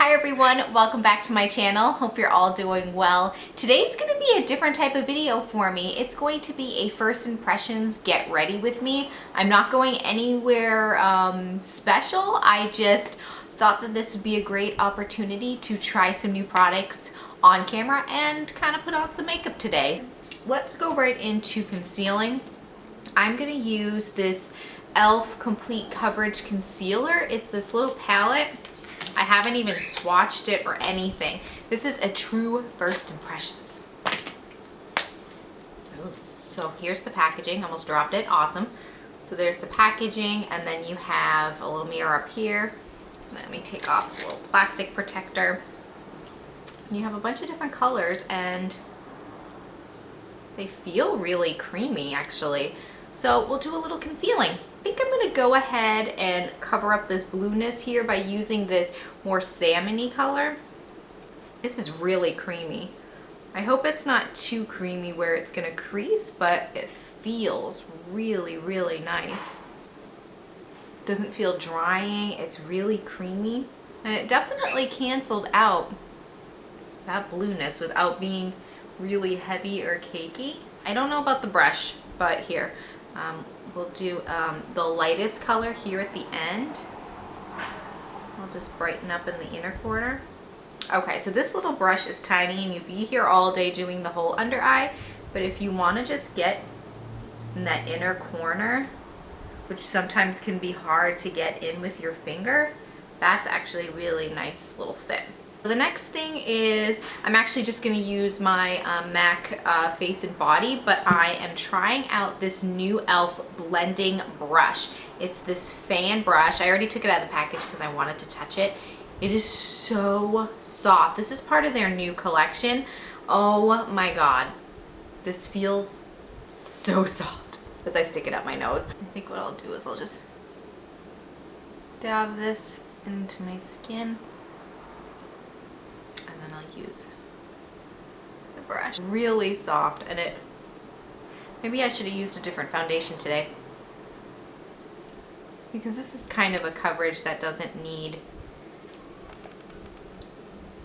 Hi everyone, welcome back to my channel. Hope you're all doing well. Today's going to be a different type of video for me. It's going to be a first impressions get ready with me. I'm not going anywhere special. I just thought that this would be a great opportunity to try some new products on camera and kind of put on some makeup today. Let's go right into concealing. I'm going to use this e.l.f. Complete Coverage Concealer. It's this little palette. I haven't even swatched it or anything. This is a true first impressions. Ooh. So here's the packaging. Almost dropped it. Awesome. So there's the packaging, and then you have a little mirror up here. Let me take off the little plastic protector. And you have a bunch of different colors, and they feel really creamy actually. So we'll do a little concealing. I think I'm going to go ahead and cover up this blueness here by using this more salmon-y color. This is really creamy. I hope it's not too creamy where it's going to crease, but it feels really, really nice. Doesn't feel drying. It's really creamy. And it definitely canceled out that blueness without being really heavy or cakey. I don't know about the brush, but here. We'll do the lightest color here at the end. I'll just brighten up in the inner corner. Okay, so this little brush is tiny and you'd be here all day doing the whole under eye, but if you want to just get in that inner corner, which sometimes can be hard to get in with your finger, that's actually a really nice little fit. The next thing is I'm actually just going to use my MAC face and body, but I am trying out this new e.l.f. blending brush. It's this fan brush. I already took it out of the package because I wanted to touch it. It is so soft. This is part of their new collection. Oh my god. This feels so soft as I stick it up my nose. I think what I'll do is I'll just dab this into my skin. And then I'll use the brush. Really soft, and maybe I should have used a different foundation today, because this is kind of a coverage that doesn't need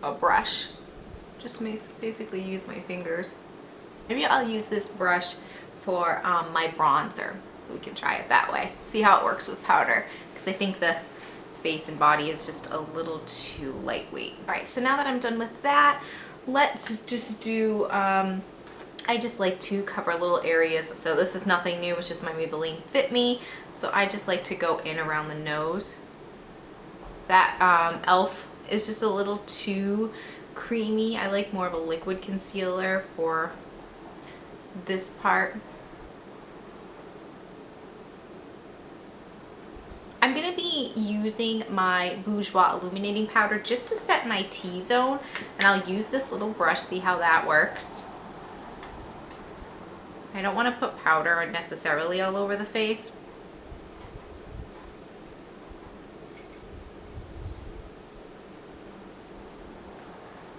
a brush. Just basically use my fingers. Maybe I'll use this brush for my bronzer, so we can try it that way. See how it works with powder, because I think the face and body is just a little too lightweight. All right, so now that I'm done with that, let's just do, I just like to cover little areas. So this is nothing new, it's just my Maybelline Fit Me. So I just like to go in around the nose. That e.l.f. is just a little too creamy. I like more of a liquid concealer for this part. I'm going to be using my Bourjois Illuminating powder just to set my T-zone, and I'll use this little brush, see how that works. I don't want to put powder necessarily all over the face.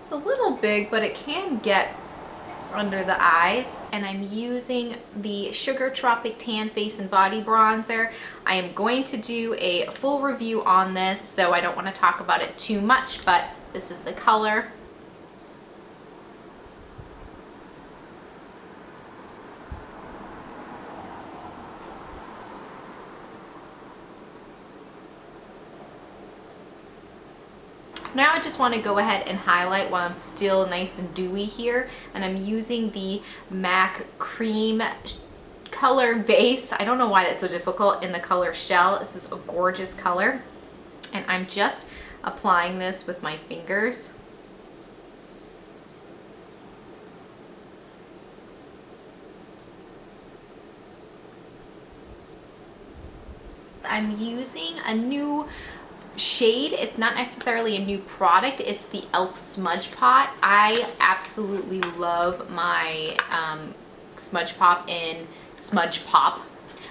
It's a little big, but it can get under the eyes. And I'm using the Sugar Tropic Tan Face and Body Bronzer. I am going to do a full review on this, so I don't want to talk about it too much, but this is the color. Now I just want to go ahead and highlight while I'm still nice and dewy here, and I'm using the MAC Cream color base. I don't know why that's so difficult, in the color Shell. This is a gorgeous color, and I'm just applying this with my fingers. I'm using a new shade. It's not necessarily a new product. It's the e.l.f. Smudge Pot. I absolutely love my Smudge Pot in Smudge Pop.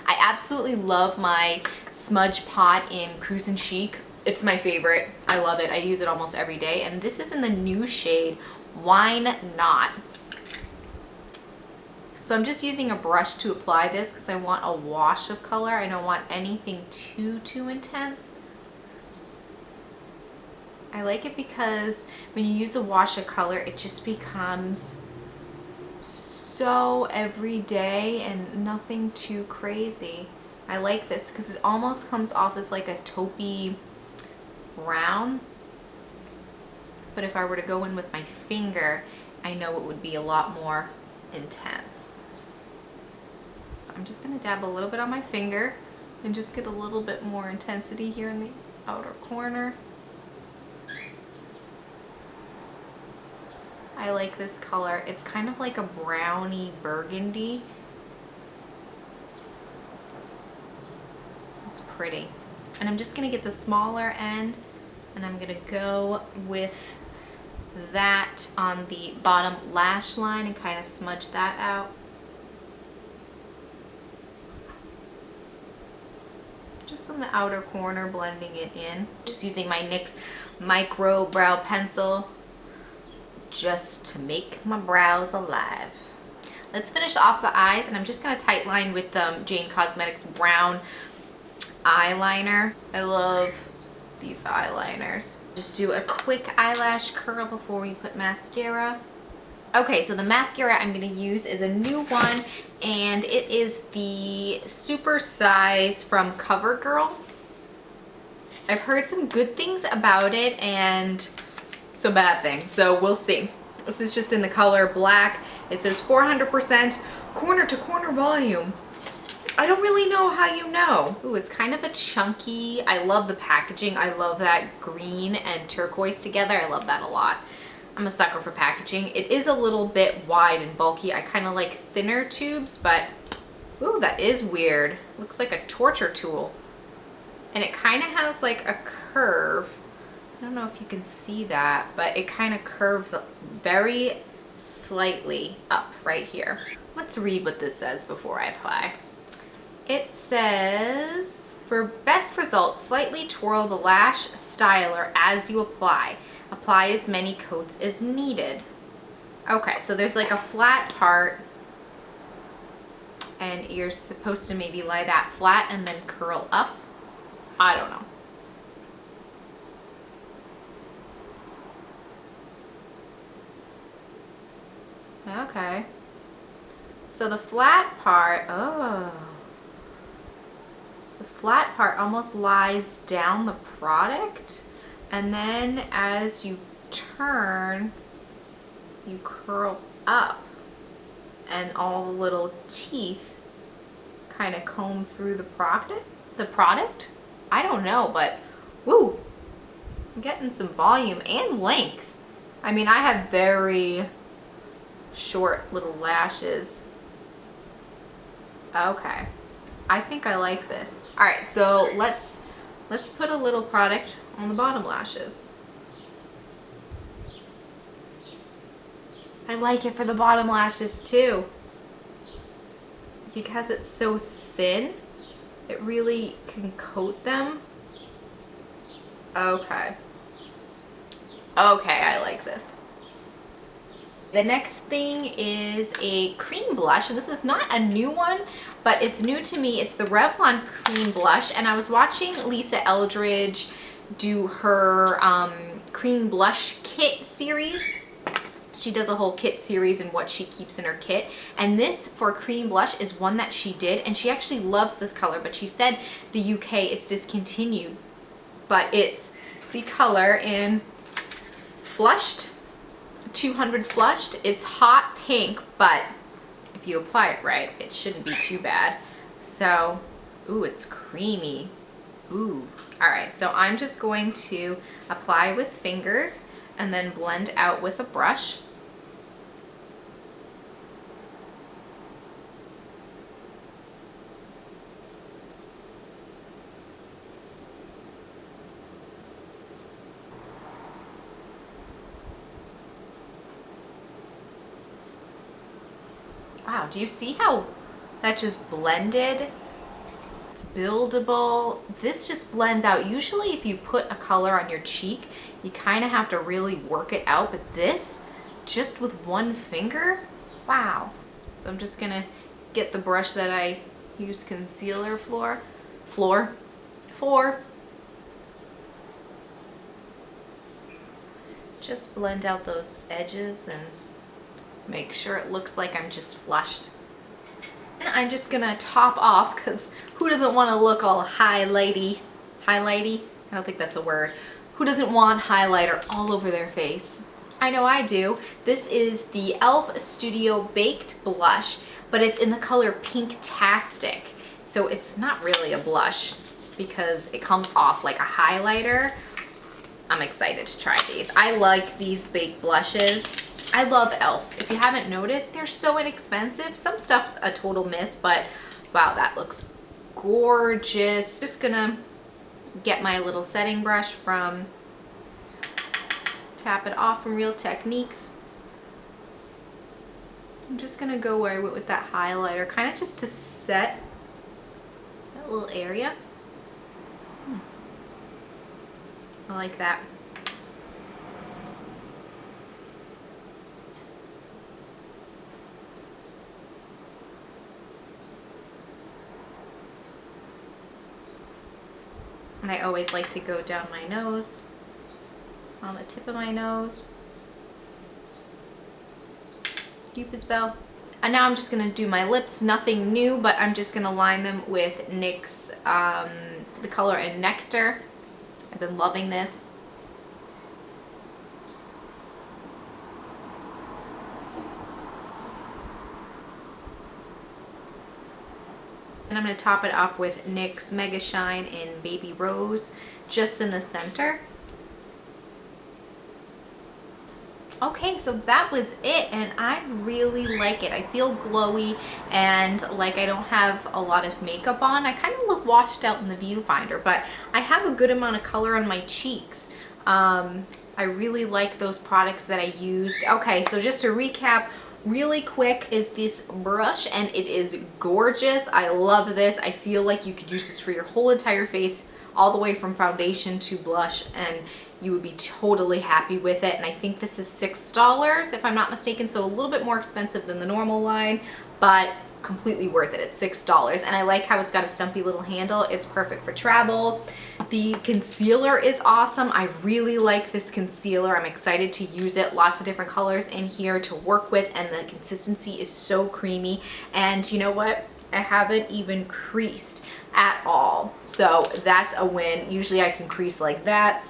I absolutely love my Smudge Pot in Cruisin' Chic. It's my favorite. I love it. I use it almost every day. And this is in the new shade Wine Not. So I'm just using a brush to apply this because I want a wash of color. I don't want anything too intense. I like it because when you use a wash of color, it just becomes so everyday and nothing too crazy. I like this because it almost comes off as like a taupey brown. But if I were to go in with my finger, I know it would be a lot more intense. So I'm just going to dab a little bit on my finger and just get a little bit more intensity here in the outer corner. I like this color. It's kind of like a browny burgundy. It's pretty. And I'm just going to get the smaller end and I'm going to go with that on the bottom lash line and kind of smudge that out. Just on the outer corner, blending it in. Just using my NYX micro brow pencil just to make my brows alive. Let's finish off the eyes, and I'm just going to tightline with Jane Cosmetics brown eyeliner. I love these eyeliners. Just do a quick eyelash curl before we put mascara. Okay, so the mascara I'm going to use is a new one, and it is the super size from Covergirl. I've heard some good things about it and some bad things, so we'll see. This is just in the color black. It says 400% corner to corner volume. I don't really know how you know. Ooh, it's kind of a chunky. I love the packaging. I love that green and turquoise together. I love that a lot. I'm a sucker for packaging. It is a little bit wide and bulky. I kind of like thinner tubes, but ooh, that is weird. Looks like a torture tool. And it kind of has like a curve. I don't know if you can see that, but it kind of curves very slightly up right here. Let's read what this says before I apply. It says, for best results, slightly twirl the lash styler as you apply. Apply as many coats as needed. Okay, so there's like a flat part, and you're supposed to maybe lie that flat and then curl up. I don't know. Okay. So the flat part, oh. The flat part almost lies down the product, and then as you turn, you curl up, and all the little teeth kind of comb through the product. I don't know, but woo, I'm getting some volume and length. I mean, I have very short little lashes. Okay, I think I like this. All right, so let's put a little product on the bottom lashes. I like it for the bottom lashes too, because it's so thin. It really can coat them. Okay. Okay, I like this. The next thing is a cream blush, and this is not a new one, but it's new to me. It's the Revlon cream blush, and I was watching Lisa Eldridge do her cream blush kit series. She does a whole kit series and what she keeps in her kit, and this for cream blush is one that she did, and she actually loves this color, but she said the UK it's discontinued, but it's the color in Flushed, 200 Flushed. It's hot pink, but if you apply it right, it shouldn't be too bad. So, ooh, it's creamy. Ooh. All right, so I'm just going to apply with fingers and then blend out with a brush. Wow, do you see how that just blended? It's buildable. This just blends out. Usually if you put a color on your cheek, you kind of have to really work it out, but this, just with one finger, wow. So I'm just gonna get the brush that I use concealer for. just blend out those edges and make sure it looks like I'm just flushed. And I'm just gonna top off, because who doesn't want to look all highlighty? Highlighty? I don't think that's a word. Who doesn't want highlighter all over their face? I know I do. This is the e.l.f. Studio Baked Blush, but it's in the color Pinktastic. So it's not really a blush because it comes off like a highlighter. I'm excited to try these. I like these baked blushes. I love e.l.f. If you haven't noticed, they're so inexpensive. Some stuff's a total miss, but wow, that looks gorgeous. Just gonna get my little setting brush from Tap It Off from Real Techniques. I'm just gonna go where I went with that highlighter, kind of just to set that little area. I like that. And I always like to go down my nose, on the tip of my nose. Cupid's bow. And now I'm just gonna do my lips, nothing new, but I'm just gonna line them with NYX, the color in Nectar. I've been loving this. And I'm going to top it off with NYX Mega Shine in Baby Rose, just in the center. Okay, so that was it, and I really like it. I feel glowy, and like I don't have a lot of makeup on. I kind of look washed out in the viewfinder, but I have a good amount of color on my cheeks. I really like those products that I used. Okay, so just to recap, really quick is this brush, and it is gorgeous. I love this. I feel like you could use this for your whole entire face, all the way from foundation to blush, and you would be totally happy with it. And I think this is $6 if I'm not mistaken, so a little bit more expensive than the normal line, but completely worth it at $6. And I like how it's got a stumpy little handle. It's perfect for travel. The concealer is awesome. I really like this concealer. I'm excited to use it. Lots of different colors in here to work with, and the consistency is so creamy. And you know what? I haven't even creased at all. So that's a win. Usually I can crease like that.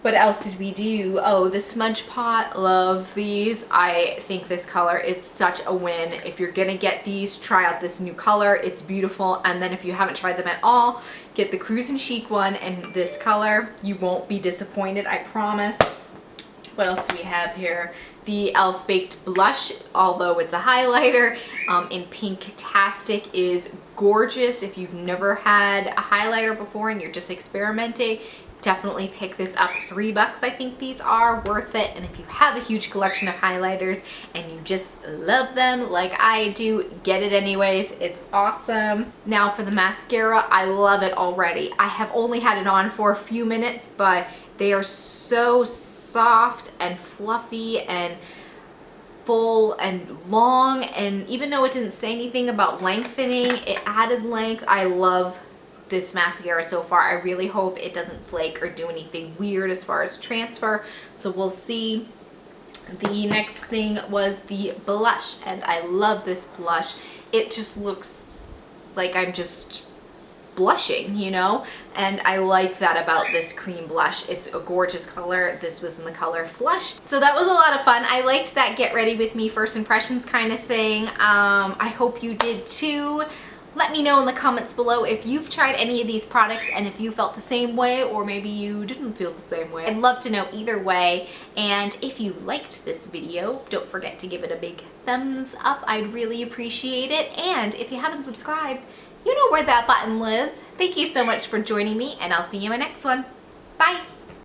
What else did we do? Oh, the Smudge Pot, love these. I think this color is such a win. If you're gonna get these, try out this new color. It's beautiful. And then if you haven't tried them at all, get the Cruise and Chic one and this color. You won't be disappointed, I promise. What else do we have here? The e.l.f. Baked Blush, although it's a highlighter, in Pinktastic, is gorgeous. If you've never had a highlighter before and you're just experimenting, definitely pick this up. $3 I think these are, worth it. And if you have a huge collection of highlighters and you just love them like I do, get it anyways. It's awesome. Now for the mascara, I love it already. I have only had it on for a few minutes, but they are so soft and fluffy and full and long, and even though it didn't say anything about lengthening, it added length. I love this mascara so far. I really hope it doesn't flake or do anything weird as far as transfer, so we'll see. The next thing was the blush, and I love this blush. It just looks like I'm just blushing, you know, and I like that about this cream blush. It's a gorgeous color. This was in the color Flushed. So that was a lot of fun. I liked that get ready with me first impressions kind of thing. I hope you did too. Let me know in the comments below if you've tried any of these products and if you felt the same way, or maybe you didn't feel the same way. I'd love to know either way. And if you liked this video, don't forget to give it a big thumbs up. I'd really appreciate it. And if you haven't subscribed, you know where that button lives. Thank you so much for joining me, and I'll see you in my next one. Bye!